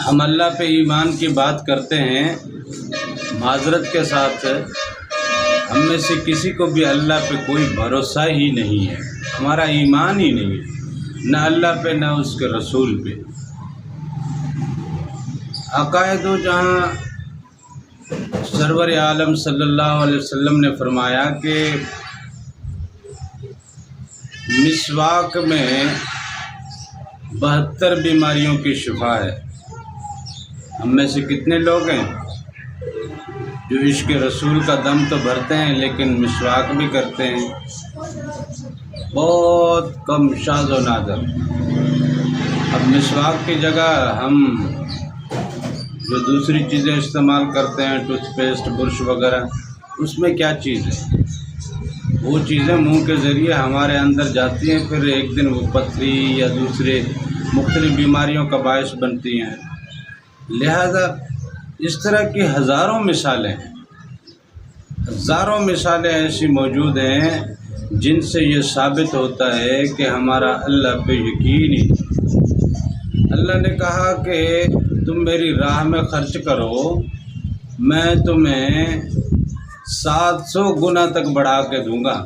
ہم اللہ پہ ایمان کی بات کرتے ہیں، معذرت کے ساتھ ہم میں سے کسی کو بھی اللہ پہ کوئی بھروسہ ہی نہیں ہے، ہمارا ایمان ہی نہیں ہے، نہ اللہ پہ نہ اس کے رسول پہ۔ عقائد و جہاں سرور عالم صلی اللہ علیہ وسلم نے فرمایا کہ مسواک میں 72 بیماریوں کی شفا ہے۔ ہم میں سے کتنے لوگ ہیں جو عشق رسول کا دم تو بھرتے ہیں لیکن مسواک بھی کرتے ہیں؟ بہت کم، شاذ و نادر۔ اب مسواک کی جگہ ہم جو دوسری چیزیں استعمال کرتے ہیں، ٹوتھ پیسٹ، برش وغیرہ، اس میں کیا چیز ہے؟ وہ چیزیں منہ کے ذریعے ہمارے اندر جاتی ہیں، پھر ایک دن وہ پتھری یا دوسرے مختلف بیماریوں کا باعث بنتی ہیں۔ لہذا اس طرح کی ہزاروں مثالیں ہیں، ہزاروں مثالیں ایسی موجود ہیں جن سے یہ ثابت ہوتا ہے کہ ہمارا اللہ پہ یقین ہی نہیں۔ اللہ نے کہا کہ تم میری راہ میں خرچ کرو، میں تمہیں 700 گنا تک بڑھا کے دوں گا۔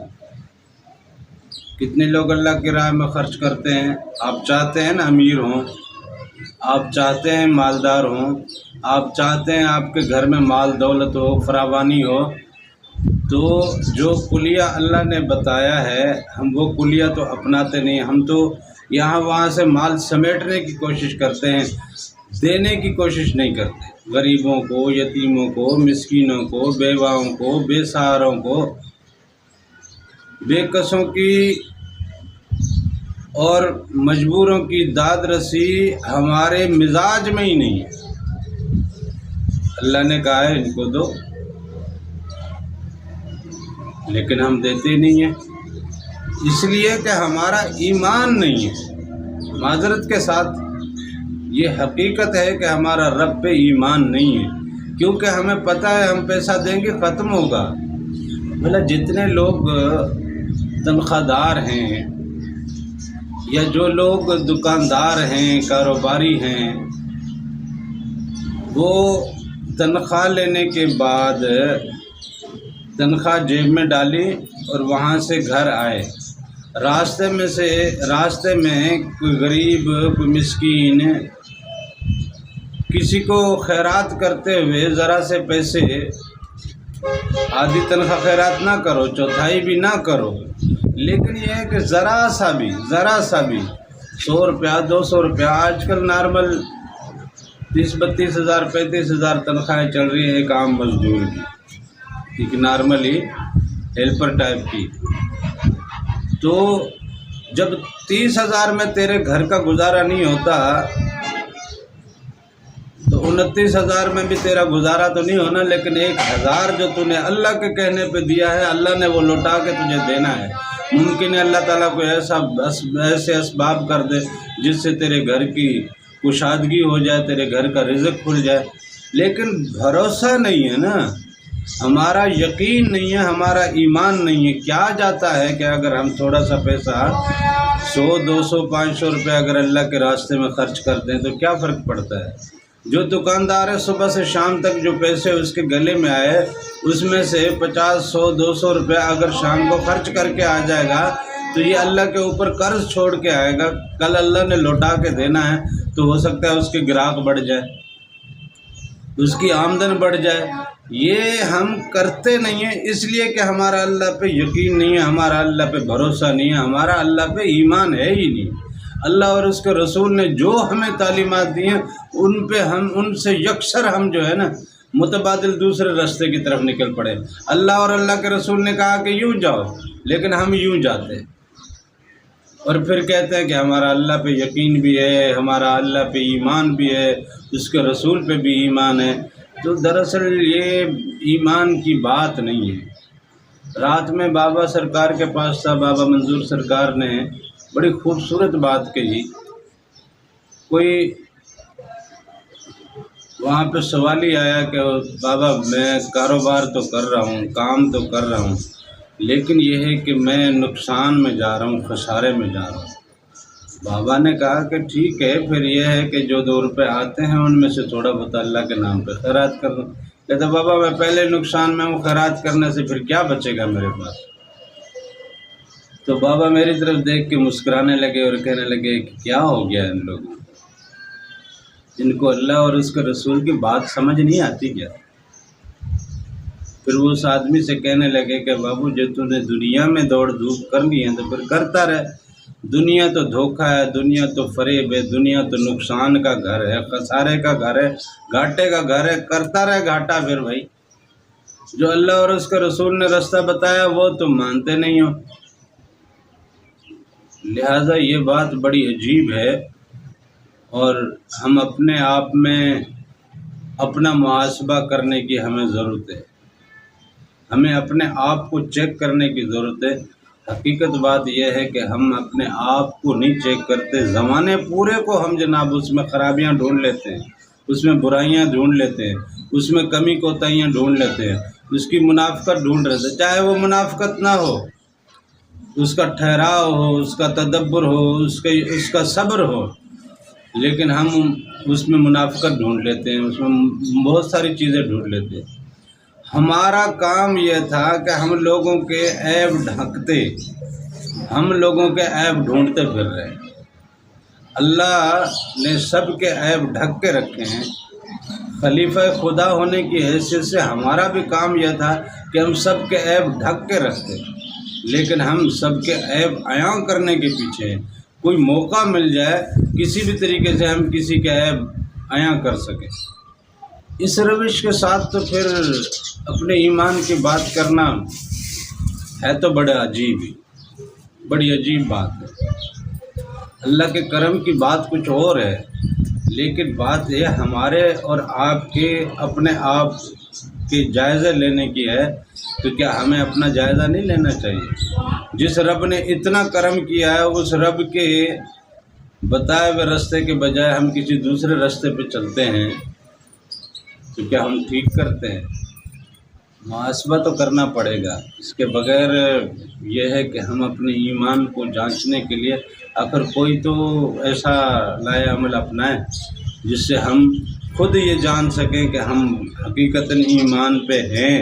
کتنے لوگ اللہ کی راہ میں خرچ کرتے ہیں؟ آپ چاہتے ہیں نا امیر ہوں، آپ چاہتے ہیں مالدار ہوں، آپ چاہتے ہیں آپ کے گھر میں مال دولت ہو، فراوانی ہو، تو جو کلیہ اللہ نے بتایا ہے ہم وہ کلیہ تو اپناتے نہیں، ہم تو یہاں وہاں سے مال سمیٹنے کی کوشش کرتے ہیں، دینے کی کوشش نہیں کرتے۔ غریبوں کو، یتیموں کو، مسکینوں کو، بیواؤں کو، بے سہاروں کو، بے کسوں کی اور مجبوروں کی داد رسی ہمارے مزاج میں ہی نہیں ہے۔ اللہ نے کہا ہے ان کو دو، لیکن ہم دیتے نہیں ہیں، اس لیے کہ ہمارا ایمان نہیں ہے۔ معذرت کے ساتھ یہ حقیقت ہے کہ ہمارا رب پہ ایمان نہیں ہے، کیونکہ ہمیں پتہ ہے ہم پیسہ دیں گے ختم ہوگا۔ بھلا جتنے لوگ تنخواہ دار ہیں یا جو لوگ دکاندار ہیں، کاروباری ہیں، وہ تنخواہ لینے کے بعد تنخواہ جیب میں ڈالی اور وہاں سے گھر آئے، راستے میں کوئی غریب، کوئی مسکین، کسی کو خیرات کرتے ہوئے ذرا سے پیسے، آدھی تنخواہ خیرات نہ کرو، چوتھائی بھی نہ کرو، لیکن یہ ہے کہ ذرا سا بھی 100 روپیہ 200 روپیہ، آج کل نارمل 30-32 ہزار 35 ہزار تنخواہیں چل رہی ہے ایک عام مزدور کی، ایک نارملی ہیلپر ٹائپ کی۔ تو جب 30 ہزار میں تیرے گھر کا گزارا نہیں ہوتا تو 29 ہزار میں بھی تیرا گزارا تو نہیں ہونا، لیکن 1000 جو تو نے اللہ کے کہنے پہ دیا ہے، اللہ نے وہ لوٹا کے تجھے دینا ہے۔ ممکن ہے اللہ تعالیٰ کو ایسے اسباب کر دے جس سے تیرے گھر کی کشادگی ہو جائے، تیرے گھر کا رزق کھل جائے، لیکن بھروسہ نہیں ہے نا، ہمارا یقین نہیں ہے، ہمارا ایمان نہیں ہے۔ کیا جاتا ہے کہ اگر ہم تھوڑا سا پیسہ 100 200 500 روپے اگر اللہ کے راستے میں خرچ کرتے ہیں تو کیا فرق پڑتا ہے؟ جو دکاندار ہے صبح سے شام تک جو پیسے اس کے گلے میں آئے، اس میں سے 50 100 200 روپے اگر شام کو خرچ کر کے آ جائے گا تو یہ اللہ کے اوپر قرض چھوڑ کے آئے گا، کل اللہ نے لوٹا کے دینا ہے، تو ہو سکتا ہے اس کے گراہک بڑھ جائے، اس کی آمدن بڑھ جائے۔ یہ ہم کرتے نہیں ہیں اس لیے کہ ہمارا اللہ پہ یقین نہیں ہے، ہمارا اللہ پہ بھروسہ نہیں ہے، ہمارا اللہ پہ ایمان ہے ہی نہیں۔ اللہ اور اس کے رسول نے جو ہمیں تعلیمات دی ہیں ان پہ ان سے یکسر ہم جو ہے نا متبادل دوسرے راستے کی طرف نکل پڑے۔ اللہ اور اللہ کے رسول نے کہا کہ یوں جاؤ، لیکن ہم یوں جاتے ہیں اور پھر کہتے ہیں کہ ہمارا اللہ پہ یقین بھی ہے، ہمارا اللہ پہ ایمان بھی ہے، اس کے رسول پہ بھی ایمان ہے۔ تو دراصل یہ ایمان کی بات نہیں ہے۔ رات میں بابا سرکار کے پاس تھا، بابا منظور سرکار نے بڑی خوبصورت بات کہی۔ کوئی وہاں پہ سوال ہی آیا کہ بابا میں کاروبار تو کر رہا ہوں، کام تو کر رہا ہوں، لیکن یہ ہے کہ میں نقصان میں جا رہا ہوں، خسارے میں جا رہا ہوں۔ بابا نے کہا کہ ٹھیک ہے، پھر یہ ہے کہ جو 2 روپے آتے ہیں ان میں سے تھوڑا بہت اللہ کے نام پہ خیرات کر دو۔ کہتا بابا میں پہلے نقصان میں ہوں، خیرات کرنے سے پھر کیا بچے گا میرے پاس؟ تو بابا میری طرف دیکھ کے مسکرانے لگے اور کہنے لگے کہ کیا ہو گیا ان لوگوں کو، ان کو اللہ اور اس کے رسول کی بات سمجھ نہیں آتی کیا؟ پھر وہ اس آدمی سے کہنے لگے کہ بابو جو تو نے دنیا میں دوڑ دھوپ کرنی ہے تو پھر کرتا رہے، دنیا تو دھوکہ ہے، دنیا تو فریب ہے، دنیا تو نقصان کا گھر ہے، خسارے کا گھر ہے، گھاٹے کا گھر ہے، کرتا رہے گھاٹا۔ پھر بھائی جو اللہ اور اس کے رسول نے رستہ بتایا وہ تم مانتے نہیں ہو۔ لہٰذا یہ بات بڑی عجیب ہے، اور ہم اپنے آپ میں اپنا محاسبہ کرنے کی ہمیں ضرورت ہے، ہمیں اپنے آپ کو چیک کرنے کی ضرورت ہے۔ حقیقت بات یہ ہے کہ ہم اپنے آپ کو نہیں چیک کرتے، زمانے پورے کو ہم جناب اس میں خرابیاں ڈھونڈ لیتے ہیں، اس میں برائیاں ڈھونڈ لیتے ہیں، اس میں کمی کوتاہیاں ڈھونڈ لیتے ہیں، اس کی منافقت ڈھونڈ رہتے ہیں، چاہے وہ منافقت نہ ہو، اس کا ٹھہراؤ ہو، اس کا تدبر ہو، اس کا صبر ہو، لیکن ہم اس میں منافقت ڈھونڈ لیتے ہیں، اس میں بہت ساری چیزیں ڈھونڈ لیتے ہیں۔ ہمارا کام یہ تھا کہ ہم لوگوں کے عیب ڈھکتے، ہم لوگوں کے عیب ڈھونڈتے پھر رہے۔ اللہ نے سب کے عیب ڈھک کے رکھے ہیں۔ خلیفہ خدا ہونے کی حیثیت سے ہمارا بھی کام یہ تھا کہ ہم سب کے عیب ڈھک کے رکھتے، لیکن ہم سب کے عیب عیاں کرنے کے پیچھے ہیں۔ کوئی موقع مل جائے کسی بھی طریقے سے ہم کسی کے عیب عیاں کر سکیں، اس روش کے ساتھ تو پھر اپنے ایمان کی بات کرنا ہے تو بڑا عجیب ہی، بڑی عجیب بات ہے۔ اللہ کے کرم کی بات کچھ اور ہے، لیکن بات یہ ہمارے اور آپ کے اپنے آپ کے جائزے لینے کی ہے، تو کیا ہمیں اپنا جائزہ نہیں لینا چاہیے؟ جس رب نے اتنا کرم کیا ہے، اس رب کے بتائے ہوئے راستے کے بجائے ہم کسی دوسرے راستے پہ چلتے ہیں، تو کیا ہم ٹھیک کرتے ہیں؟ محاسبہ تو کرنا پڑے گا، اس کے بغیر یہ ہے کہ ہم اپنے ایمان کو جانچنے کے لیے آخر کوئی تو ایسا لائے عمل اپنائیں جس سے ہم خود یہ جان سکیں کہ ہم حقیقتاً ایمان پہ ہیں۔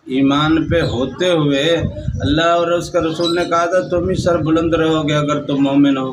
ایمان پہ ہوتے ہوئے اللہ اور اس کا رسول نے کہا تھا تم ہی سر بلند رہو گے اگر تم مومن ہو۔